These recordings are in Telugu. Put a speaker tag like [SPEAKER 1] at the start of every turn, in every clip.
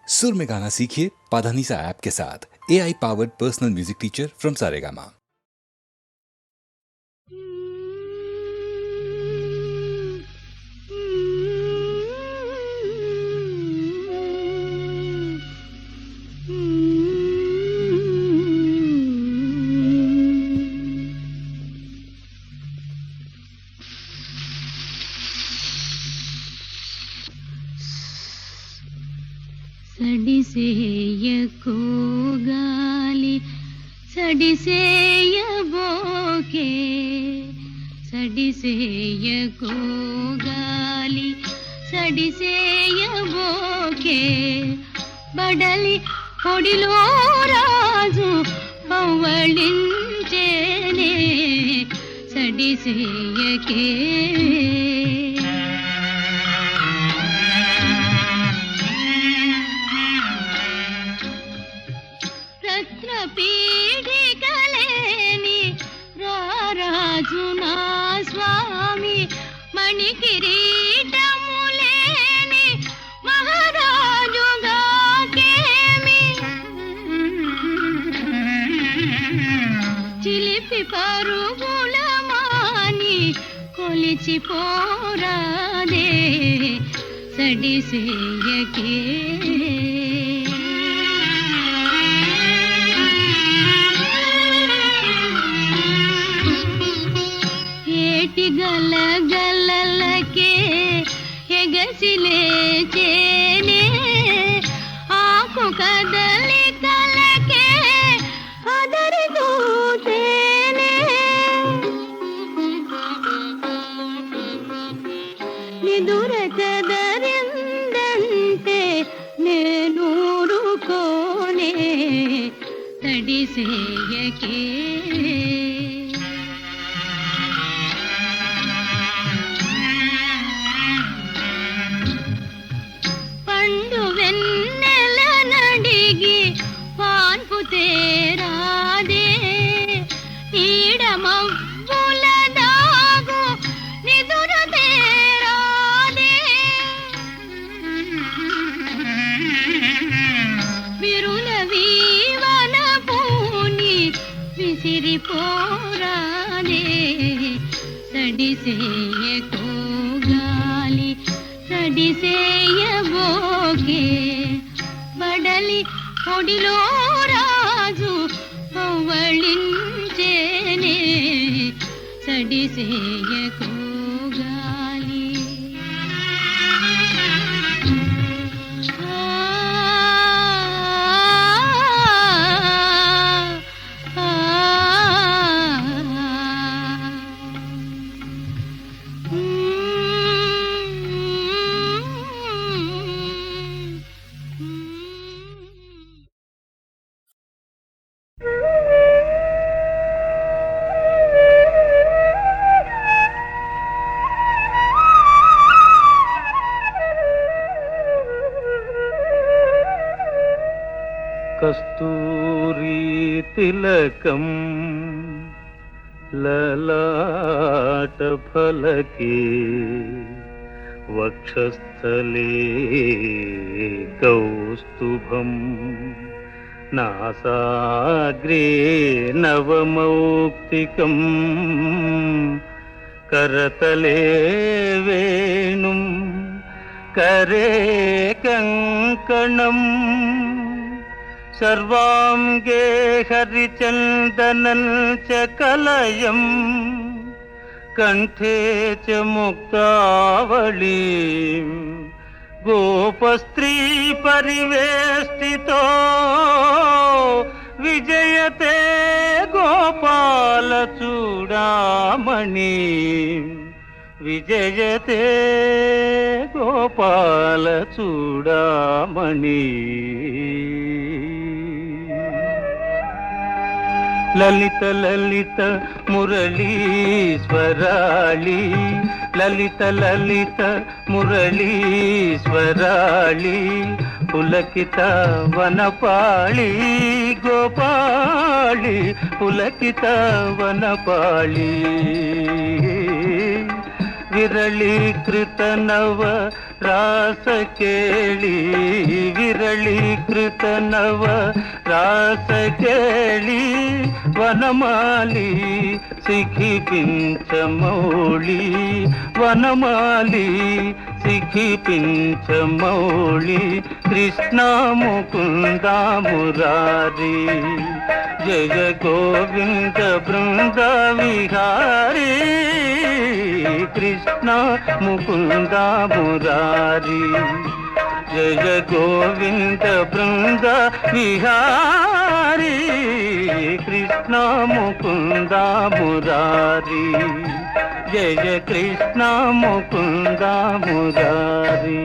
[SPEAKER 1] सुर में गाना सीखिए पाधानीसा ऐप के साथ। AI powered personal music teacher from Saregama.
[SPEAKER 2] సడిసేయకో గాలి సడిసేయబోకే సడిసేయకో గాలి సడిసేయబోకే బడలి పొడిలో రాజు పవ్వళించేనే సడిసేయకే పీడికలేని రారాజు నా స్వామి మణికిరీటములేని మహారాజుగా కేమి చిలిపి పరుగుల మాని కొలిచిపోరాదే సడిసేయకే గలగలలకే ఎగసిలే చేనే ఆకు కదలికలకే అదరిగూతేనే నిదుర కదరిందంటే నేనూరుకోనే తడిసేయకే తేరాదే ఈడమవ్వుల దాగు నిదుర తేరాదే విరుల వీవన పూని విసిరిపోరాదే సడిసేయకో గాలి సడిసేయబోకే బడలి పొడిలో రాజు పవ్వళించేనే సడిసేయకో గాలి
[SPEAKER 3] కస్తూరి తిలకం లలాట ఫలకే వక్షస్థలే కౌస్తుభం నాసాగ్రే నవమౌక్తికం కరతలే వేణుం కరే కంకణం సర్వాంగే హరిచందనం చ కలయం కంఠే చ ముక్తావళీం గోపస్త్రీ పరివేష్టితో విజయతే గోపాల చూడామణి విజయతే గోపాల చూడామణి లలిత లలిత మురళీశ్వరాళి లలిత లలిత మురళీశ్వరాళి పులకిత వనపాళి పులకిత వనపాళి విరళీకృత నవ రాస కేళి విరళీకృత నవ రాస కేళి వనమాలి సిఖిపించమౌళి వనమాలి సిఖిపించమౌళి కృష్ణ ముకుంద మురారి జయ గోవింద బృంద విహారీ కృష్ణ ముకుంద మురారి జయ గోవింద బృంద విహారీ కృష్ణ ముకుంద మురారి జయ కృష్ణ ముకుంద మురారి.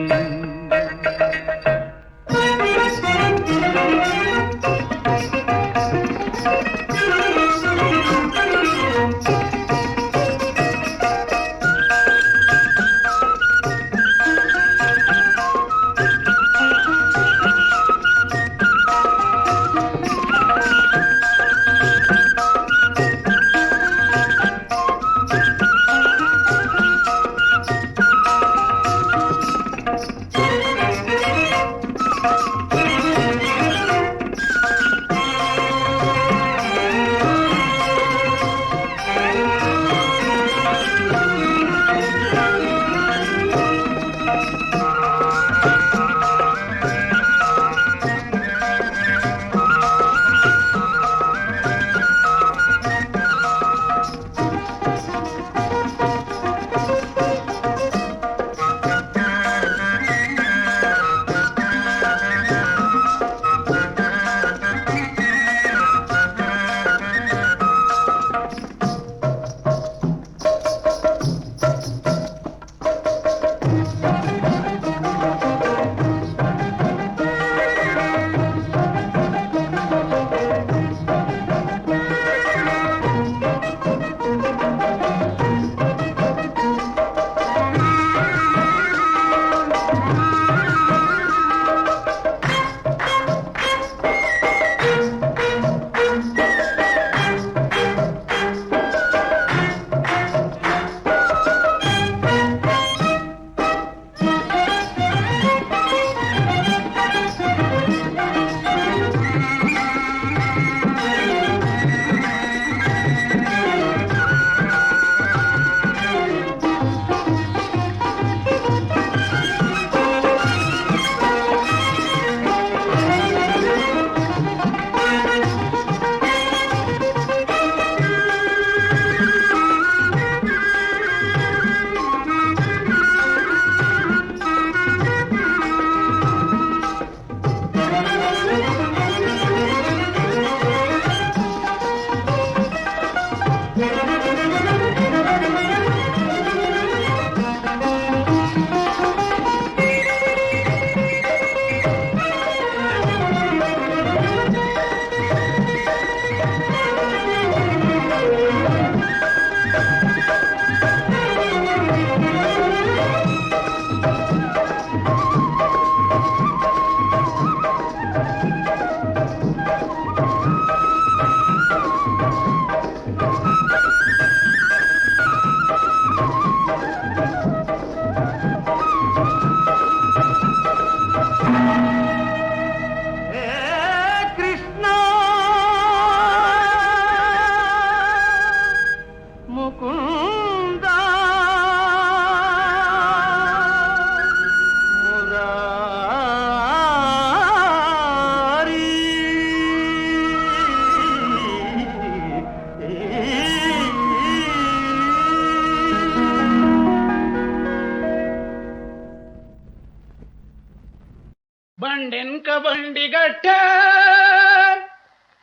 [SPEAKER 4] బండెన్క బండి గట్ట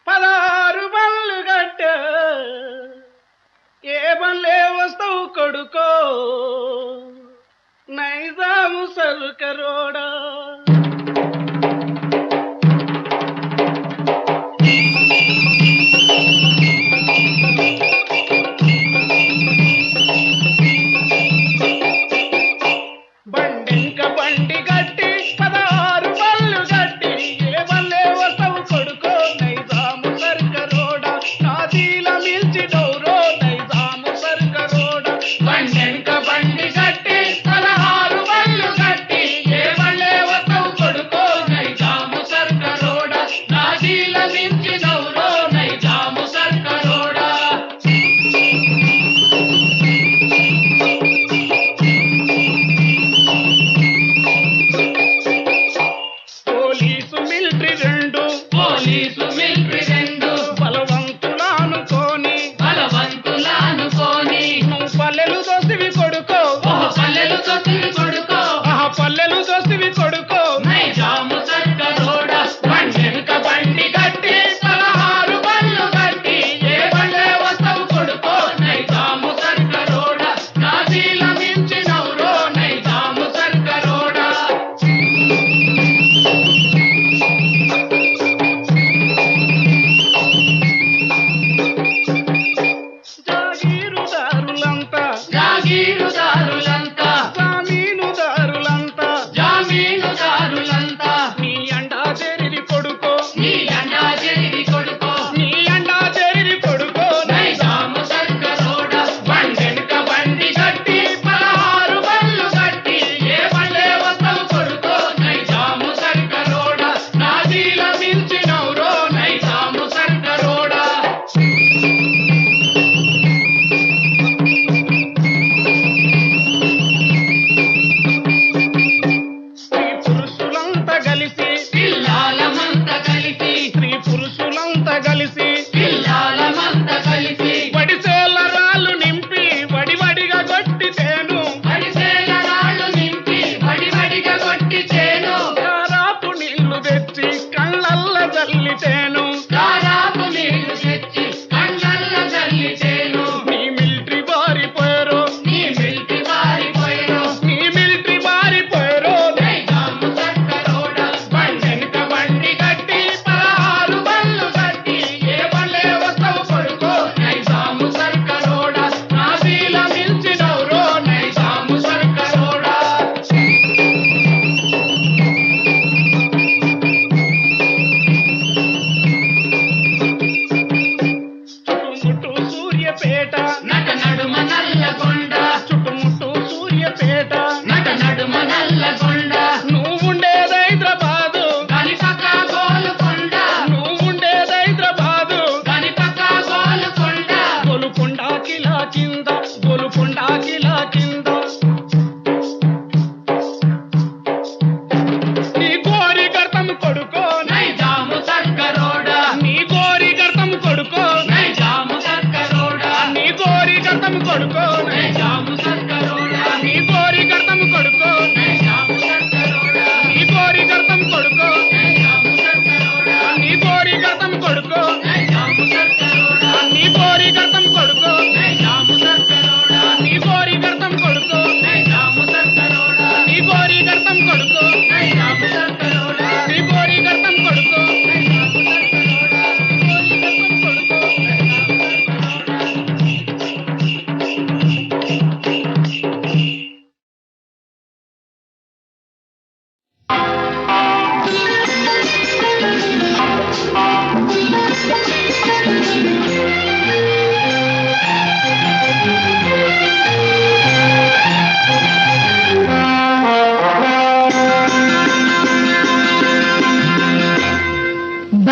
[SPEAKER 4] 16 బండ్లు గట్ట ఏ బండ్లే వస్తావు కొడుకో నైజాము సరుకరోడా బండెన్క బండి గట్టి 16 బండ్లు గట్టి ఏ బండ్లే వస్తావు కొడుకో నైజాము సరుకరోడా నాదీల మిల్చి డౌరో నైజాము సరుకరోడా బండెన్క బండి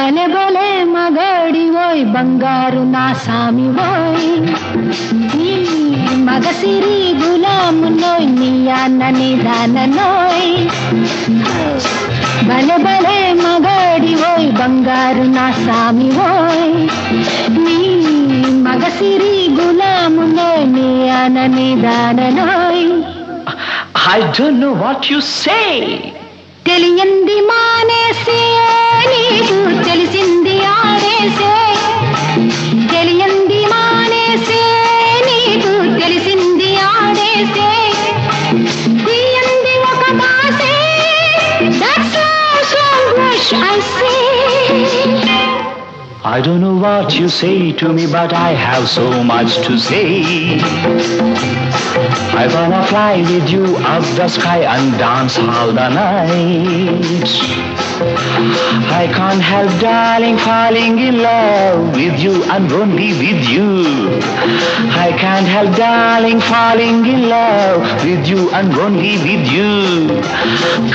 [SPEAKER 2] భలే భలే మగాడి ఓయ్ బంగారు నా సామి ఓయ్ నీ మగసిరి గులాము నోయ్ నీ అన్నని దాననోయ్ భలే భలే మగాడి ఓయ్ బంగారు నా సామి ఓయ్ నీ మగసిరి గులాము నోయ్ నీ అన్నని దాననోయ్
[SPEAKER 3] I don't know what you say.
[SPEAKER 2] తెలియంది మానేసే నీకు తెలిసింది ఆడేసే తెలియంది మానేసే నీకు తెలిసింది ఆడేసే తీయంది ఒక మాసే that's so wish I say
[SPEAKER 3] I don't know what you say to me, but I have so much to say. I wanna fly with you up the sky and dance all the night. I can't help, darling, falling in love with you and only with you. I can't help, darling, falling in love with you and only with you.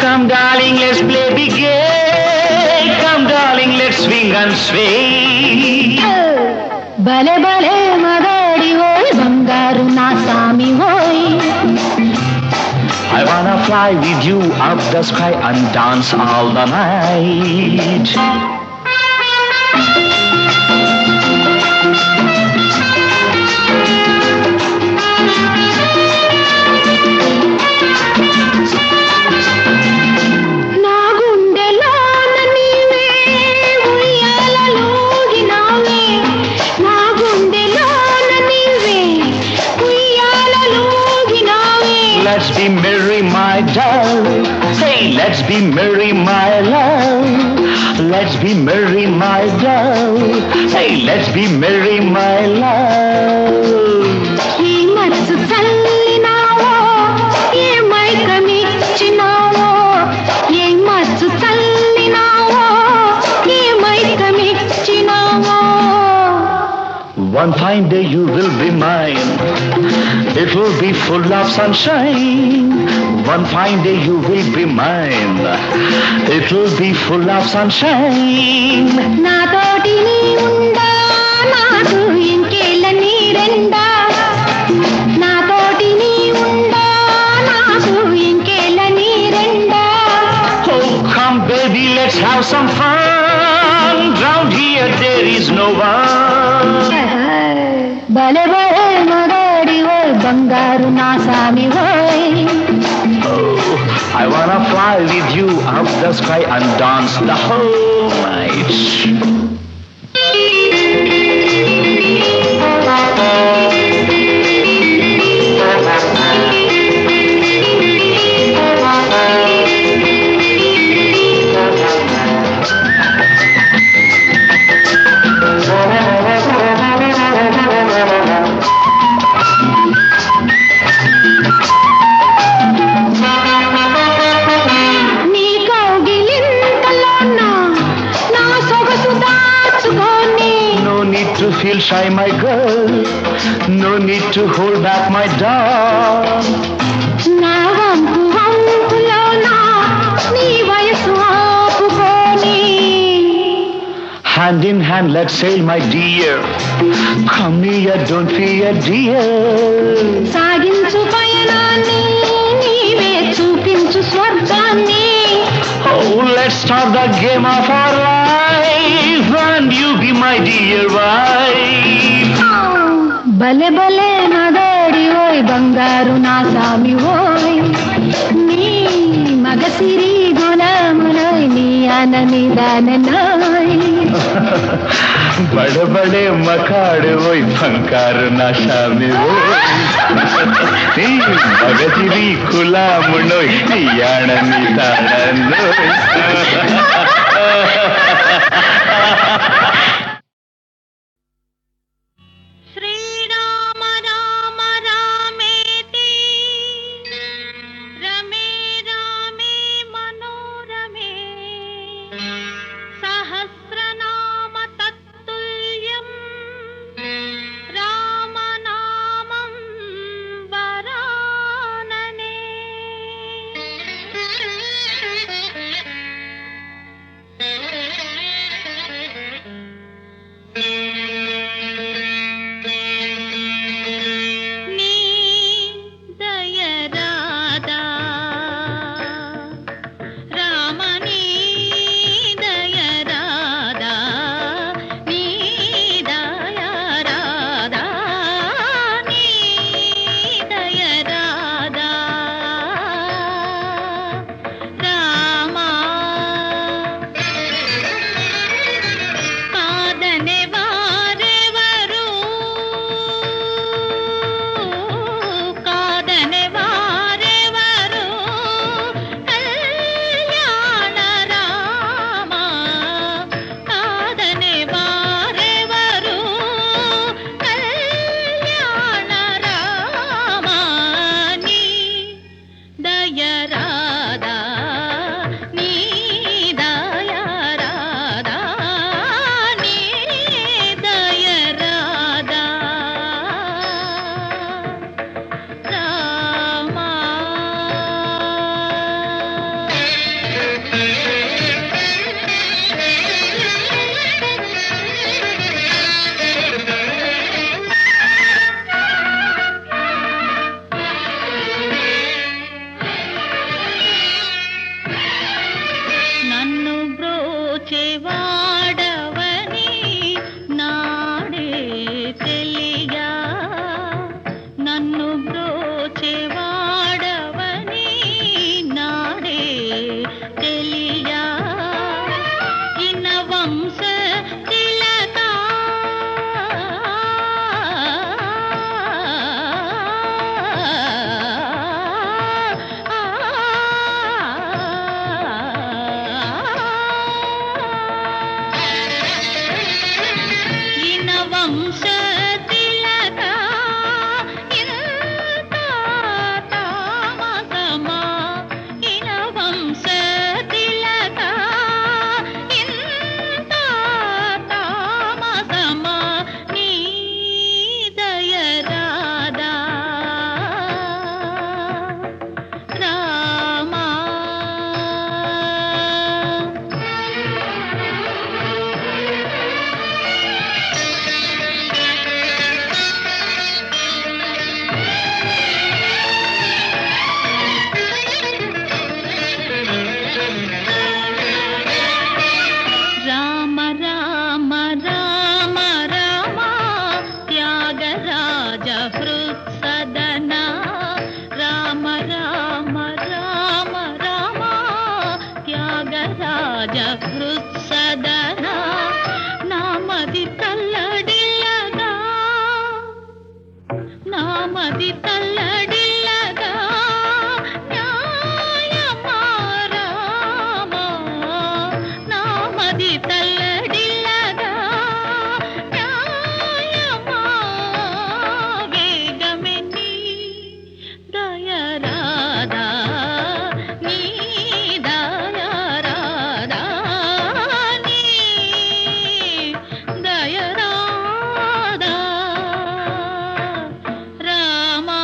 [SPEAKER 3] Come, darling, let's play big game. Come, darling, let's swing and sway.
[SPEAKER 2] భలే భలే మగాడి ఓయ్ బంగారు నా సామి ఓయ్
[SPEAKER 3] I wanna fly with you up the sky and dance all the night.
[SPEAKER 2] నా గుండెలోన నీవే ఉయ్యాలలోగినావే నా గుండెలోన నీవే ఉయ్యాలలోగినావే
[SPEAKER 3] Let's be merry, my doll. Hey, let's be merry, my love. Let's be merry, my doll. Hey, let's be merry, my love.
[SPEAKER 2] ఈ మనసు చల్లినావో ఏ మైకమిచ్చినావో ఏ మనసు చల్లినావో ఏ మైకమిచ్చినావో
[SPEAKER 3] One fine day you will be mine. It will be full of sunshine. One fine day you will be mine. It will be full of sunshine.
[SPEAKER 2] నాతోటి నీ ఉండా నాకు ఇంకేళ్ళ నీరెండా నాతోటి నీ ఉండా నాకు ఇంకేళ్ళ నీరెండా
[SPEAKER 3] Oh, come baby, let's have some fun. Round here there is no one.
[SPEAKER 2] భలే భలే మగాడి ఓయ్ బంగారు నా సామి ఓయ్
[SPEAKER 3] Oh, I wanna fly with you up the sky and dance the whole night.
[SPEAKER 2] నీ కౌగిలింతలోన నా సొగసు దాచుకొని
[SPEAKER 3] No need to feel shy, my girl. No need to hold back, my dog.
[SPEAKER 2] నా వంపు వంపులోన నీ వయసు ఆపుకొని
[SPEAKER 3] Hand in hand, let's sail, my dear. Come near, don't fear, dear.
[SPEAKER 2] సాగించు పయనాన్ని నీవే చూపించు స్వర్గాన్ని
[SPEAKER 3] Oh, let's start the game of our life, and you be my dear wife.
[SPEAKER 2] భలే భలే మగాడి ఓయ్ బంగారు నా సామి ఓయ్ నీ మగసిరి గులామునోయ్ నీ అనని దాననోయ్
[SPEAKER 3] बड़े बड़े मकाड़ वो फंकार नशा में वो मगजिरी खुला मुनो याण निताड़नो
[SPEAKER 2] శ్రీరామ రామ రామేతి రమే రామే మనోరమే సహస్రనామ తత్తుల్యం రామనామం వరాననే బ్రోచేవాడవని నాడే తెలియా నన్ను బ్రోచేవాడవని నాడే తెలియా ఇన వంశ తిలకా ఇన వంశ తిలకా ఇంత తామసమా ఇన వంశ తిలకా ఇంత తామసమా నీ దయ రాదా రామా రామ రామ రామ రామ త్యాగరాజ హృత్సదన రామ రామ రామ రామ త్యాగరాజ హృత్సదన నామది తల్లడిల్లగా నామది తల్లడిల్లగా న్యాయమా రామా నామది తల్లడిల్లగా న్యాయమా వేగమే నీ దయరాదా నీ దయరాదా నీ దయరాదా రామా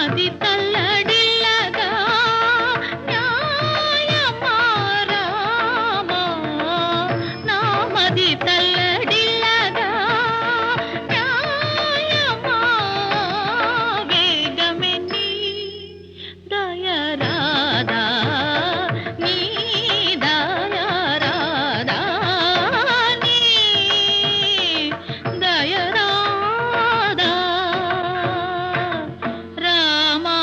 [SPEAKER 2] మది తల్లడిల్లగా న్యాయమా రామా నా మది తల్లడిల్లగా న్యాయమా వేగమెని దయరాదా నీ దయరాదా నీ దయరాదా రామా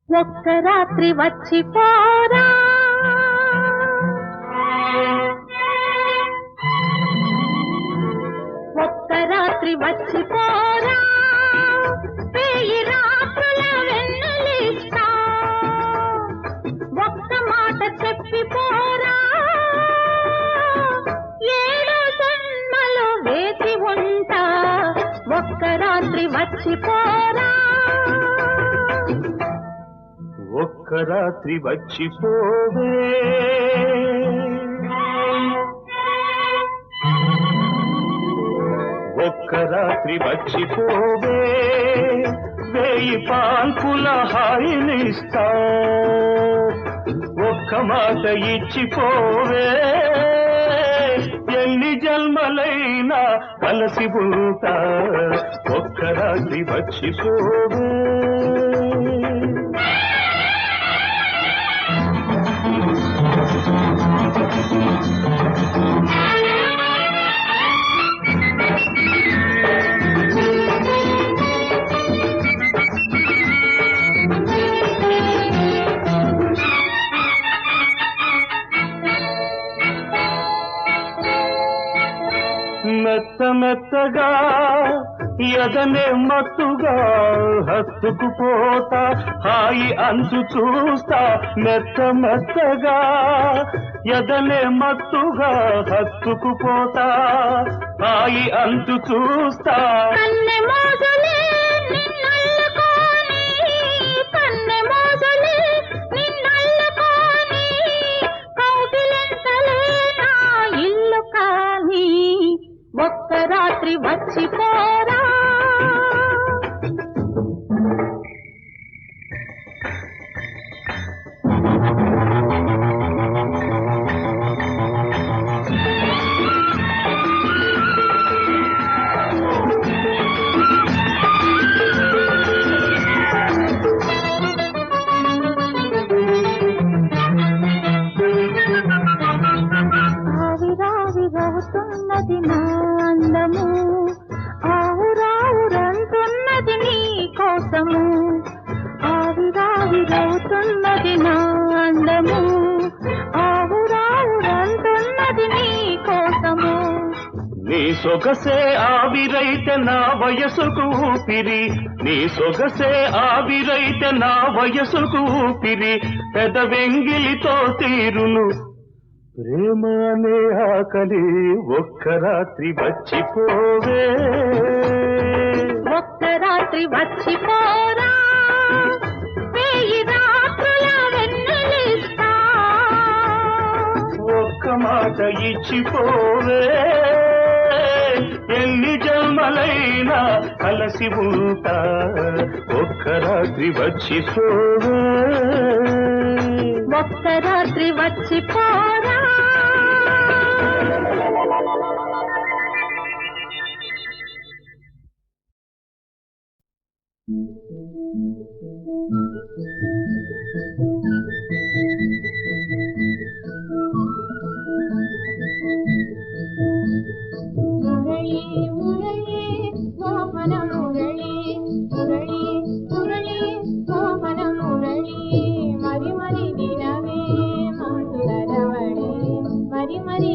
[SPEAKER 2] ఒక్క రాత్రి వచ్చిపోరా ఒక్క రాత్రి వచ్చిపోరా వేయి రాత్రుల వెన్నెలిస్తా ఒక్క మాట చెప్పిపోరా ఏడు జన్మలు వేచి ఉంటా ఒక్క రాత్రి వచ్చిపోరా
[SPEAKER 3] ఒక్క రాత్రి వచ్చిపోవే ఒక్క రాత్రి వచ్చిపోవే వేయి పాల్పుల హాయినిస్తా ఒక్క మాట ఇచ్చిపోవే ఎన్ని జన్మలైనా కలిసి ఉంటా ఒక్క రాత్రి వచ్చిపోవే మెత్త మెత్తగా ఎదనే మత్తుగా హత్తుకుపోతా హాయి అంచు చూస్తా మెత్త మెత్తగా ఎదనే మత్తుగా హత్తుకుపోతా హాయి అంచు చూస్తా
[SPEAKER 2] కన్నె మోజులే నిన్నల్లుకోని కన్నె మోజులే నిన్నల్లుకోని కౌగిలింతలే నా ఇల్లు కాని ఒక్క రాత్రి వచ్చిపోరా ఆవిరావిరవుతున్నది నా అందము ఆవురావురంటున్నది నీ కోసము ఆవిరావిరవుతున్నది నా అందము ఆవురావురంటున్నది నీ కోసము
[SPEAKER 3] నీ సొగసే ఆవిరైతే నా వయసుకు ఊపిరి నీ సొగసే ఆవిరైతే నా వయసుకు ఊపిరి పెదవెంగిలితో తీరును ప్రేమ అనే ఆకలి ఒక్క రాత్రి వచ్చిపోవే
[SPEAKER 2] ఒక్క రాత్రి వచ్చిపోరా వేయి రాత్రుల వెన్నెలిస్తా
[SPEAKER 3] ఒక్క మాట ఇచ్చిపోవే ఎన్ని జన్మలైనా కలిసి ఉంటా ఒక్క రాత్రి వచ్చిపోవే
[SPEAKER 2] ఒక్క రాత్రి వచ్చిపోరా
[SPEAKER 5] మురళి మురళి మోహన మురళి మురళి మురళి మోహన మురళి మరి మరి దినవే మాధుర రవళి మరి మరి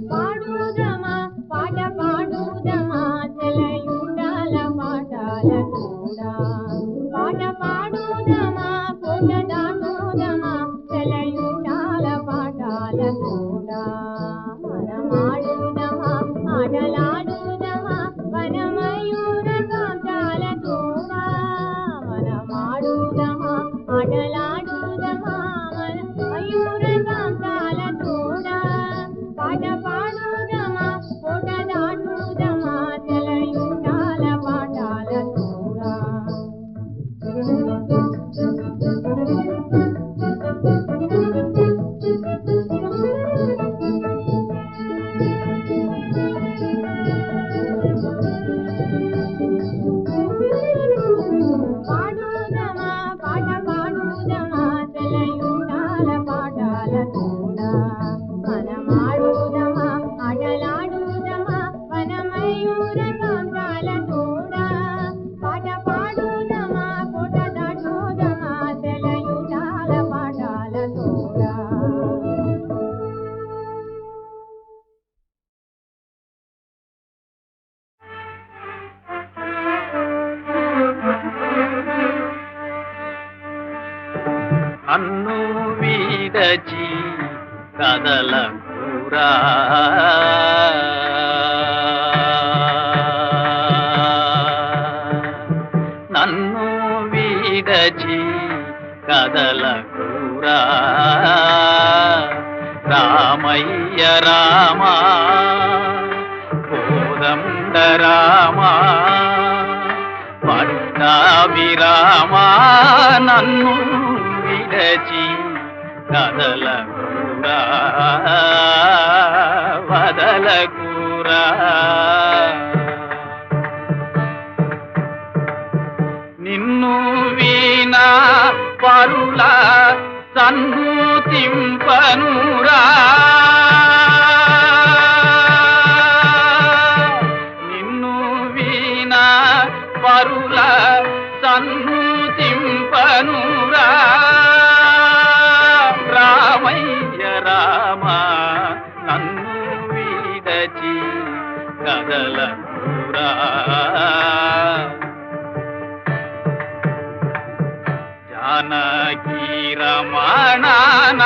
[SPEAKER 5] పాడుదమా పాట పాడుదమా తెలయుండాల పాఠాల కూడా పాట పాడుదమా పూట దాటుదమా తెలయుండాల పాఠాల కూడా మనమాడుదమా ఆటలాడుదమా వనమయూర కాంతాల కూడా మనమాడుదమా ఆటలాడుదమా మయూర కాంతాల కూడా పాట పాడుదమా పూట దాటుదమా తెలయుండాల పాఠాల కూడా పాడుదమా పాట పాడుదమా తెలయుండాల పాఠాల కూడా మనమాడుదమా ఆటలాడుదమా వనమయూర కాంతాల కూడా పాట పాడుదమా పూట దాటుదమా తెలయుండాల పాఠాల కూడా
[SPEAKER 3] అన్ను వీడచి కదలకురా నన్ను వీడచి కదలకురా రామయ్య రామా కోదండ రామా పట్టాభిరామా నన్ను విడచి కదలకురా వదలకురా నిన్ను వీణా పరుల సన్నుతింపనురా నిన్ను వీణా పరుల సన్నుతింపనురా రామయ్య రామా నన్ను వీడచి కదలకురా జానకి రమణాన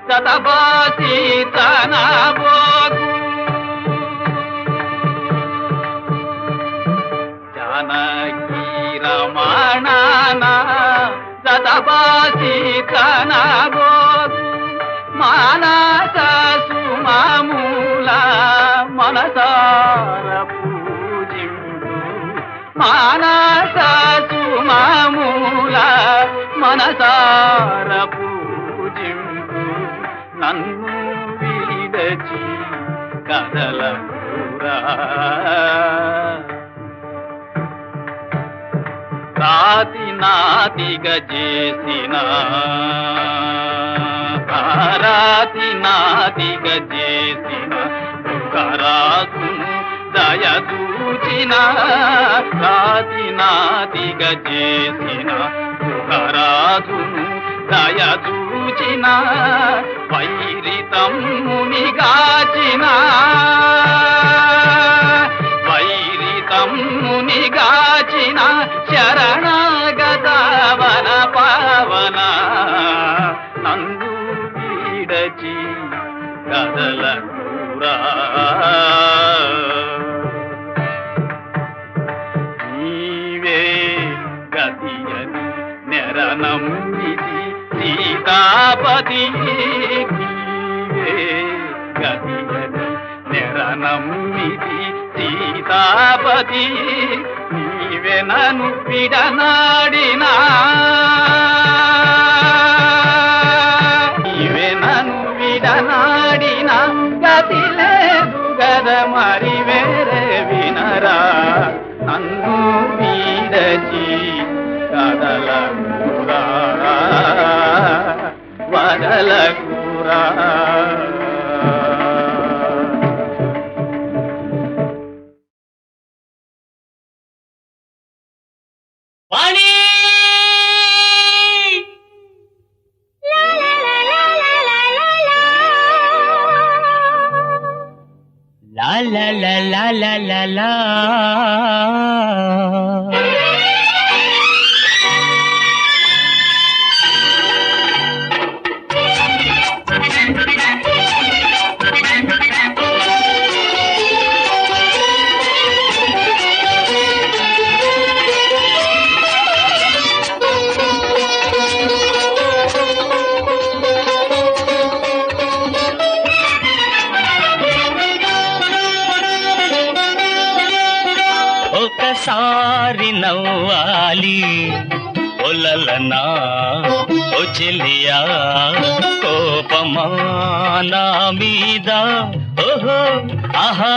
[SPEAKER 3] సతబాసి తనబోగు జానకి రమణాన సతబాసి తనబోగు మానస సుమమూల మనసార పూజింపు మానస సుమమూల మనసార పూజింపు నన్ను వీడచి కదలకురా రాతి నాతిగా చేసిన రాతి నాతిగా చేసిన కరాసును దయదూచిన రాతి నాతిగా చేసిన కరాసును దయదూచిన వైరితమ్మునిగాచిన వైరితమ్మునిగాచిన శరణాగత వన పావన నందు వీడచి కదలకురా నీవే గతియని నెరనమ్మిది సీతాపతి నీవే గతియని నెరనమ్మిది సీతాపతి నీవే నన్ను విడనాడినా నీవే నన్ను విడనాడిన గతి లేదు గద మరి వేరే వినరా నన్ను వాణి లా లా లా లా లా లా లా. ఒకసారి నవ్వాలి ఒలలనా ఓ చెల్లియా కోపమా నా మీద ఓహో ఆహా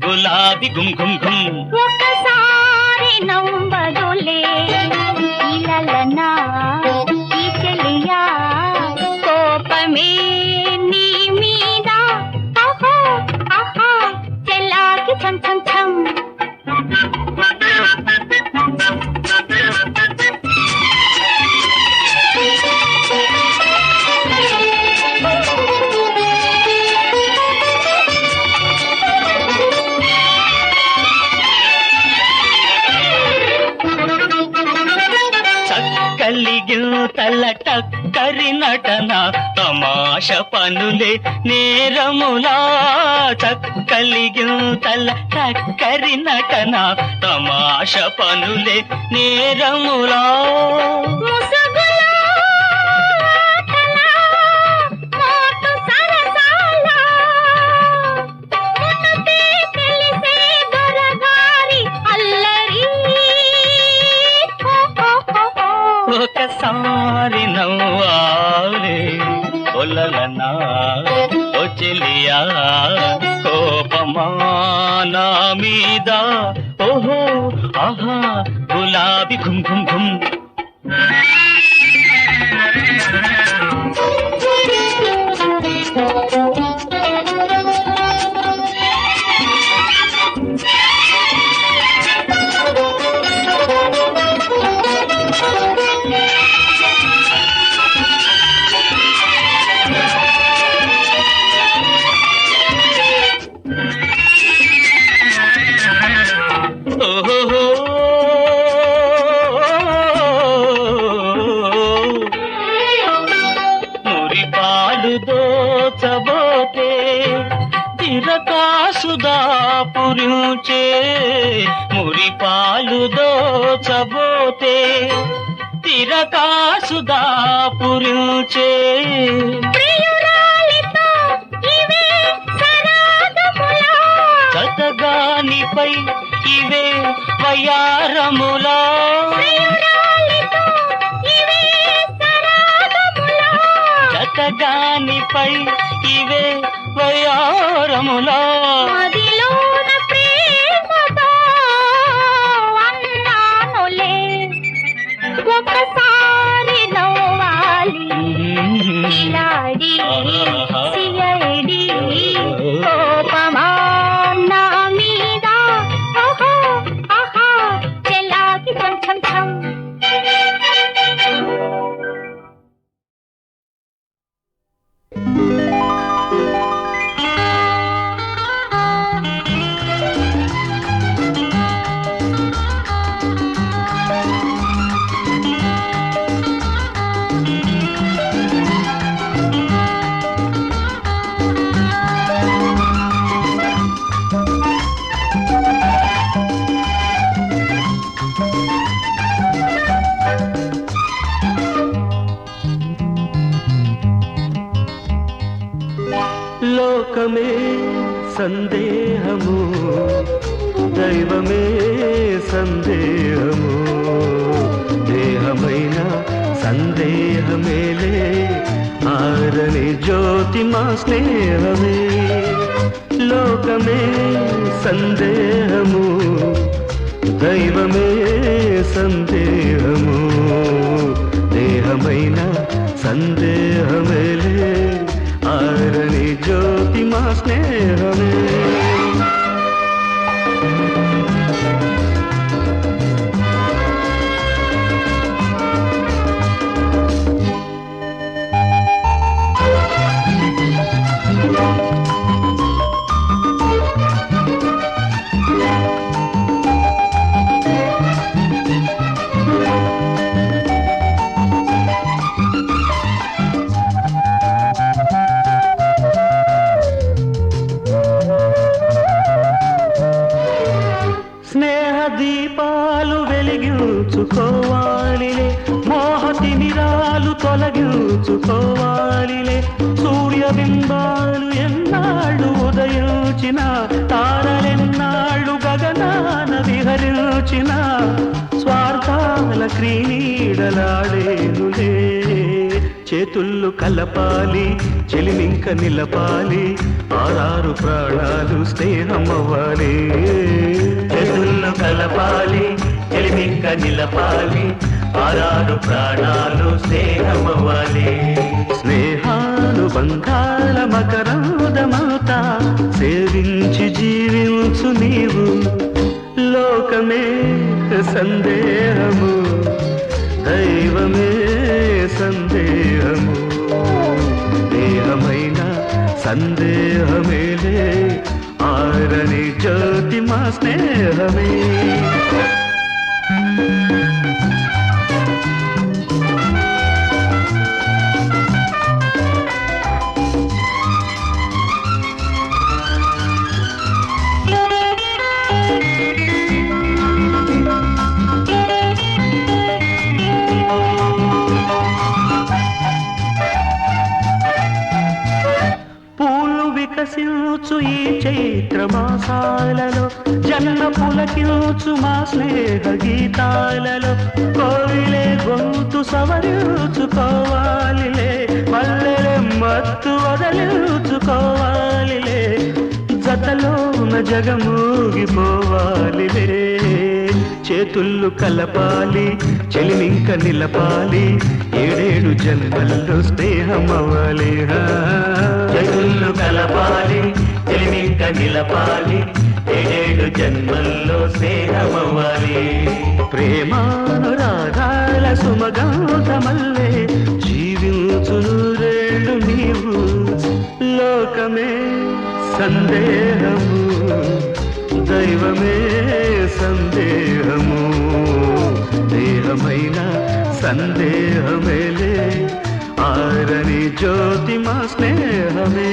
[SPEAKER 3] గులాబీ గుమ్ గుమ్ గుమ్.
[SPEAKER 5] ఒకసారి నవ్వదులే ఇలలనా ఈ చెలియా కోపమే నీ మీద ఆహా ఆహా చెల్లాకి ఛం ఛం ఛం.
[SPEAKER 3] చక్కలిగితల టక్కరి నటన తమాష పనులే నేరములా. చక్కలిగితల టక్కరి నటన తమాష పనులే నేరములా.
[SPEAKER 5] ముసుగులో ఆటలా, మోటు సరసాలా, మునుపే తెలిసే దొరగారి అల్లరి.
[SPEAKER 3] ఒకసారి నవ్వాలి ఒలలనా ఓ చెలియా కోపమా నా మీద ఓహో ఆహా గులాబీ ఘుమ్ ఘుమ్ ఘుమ్. ఓహో మురి పాలు దోచబోతే తిరకాసుదా పురుచే. మురి పాలు దోచబోతే తిరకాసుదా పురుచే.
[SPEAKER 5] ప్రియురాలితో ఇవే సరాగములా,
[SPEAKER 3] చతగానిపై ఇవే వయారములా.
[SPEAKER 5] ప్రియురాలితో ఇవే సరాగములా,
[SPEAKER 3] చతగానిపై ఇవే వయారములా.
[SPEAKER 5] మదిలోన ప్రేమతో అన్నానులే ఒకసారి నవ్వాలి ఇలాడి సియడి కోపమా నా మీద ఆహా ఆహా చెల్లాకి ఛం ఛం ఛం.
[SPEAKER 6] లోకమే సందేహము దైవమే సందేహము దేహమైన సందేహమేలే ఆరని జ్యోతి మా స్నేహమే లోకమే సందేహము దైవమే సందేహము దేహమైన సందేహమేలే ఆరని జ్యోతి మా స్నేహమే దీపాలు వెలిగించుకోవాలిలే, మోహ తిమిరాలు తొలగించుకోవాలిలే. సూర్యబింబాలు ఎన్నాళ్ళు ఉదయించిన, తారలెన్నాళ్ళు గగనాన విహరించిన, స్వార్థాల క్రీడలాడేనులే. చేతుళ్ళు కలపాలి, చెలిమింక నిలపాలి, ఆరారు ప్రాణాలు స్నేహమవ్వాలి. చేతుళ్ళు కలపాలి, చెలిమింక నిలపాలి, ఆరారు ప్రాణాలు స్నేహమవ్వాలి. స్నేహాలు బంధాల మకరందమవుతా, సేవించి జీవించు నీవు. లోకమే సందేహము, దైవమే సందేహము. దేహమైన సందేహమేలే, ఆరని జ్యోతి మా స్నేహమే. వికసించు ఈ చైత్రమాసాలలో, జన్మ పులకించు మా స్నేహ గీతాలలో, కోవిలే గొంతు సవరించుకోవాలిలే, మల్లెలే మత్తు వదలించుకోవాలిలే. జతలోన జగమూగిపోవాలిలే. చేతుళ్ళు కలపాలి, చెలిమింక నిలపాలి, ఏడేడు జన్మల్లో స్నేహమవ్వాలి. చేతుళ్ళు కలపాలి, చెలిమింక నిలపాలి, ఏడేడు జన్మల్లో స్నేహమవ్వాలి. ప్రేమానురాగాల సుమగంధమల్లే జీవించును రేళ్ళు నీవు. లోకమే సందేహము, దైవమే సందేహము. దేహమైన సందేహమేలే, ఆరని జ్యోతి మా స్నేహమే.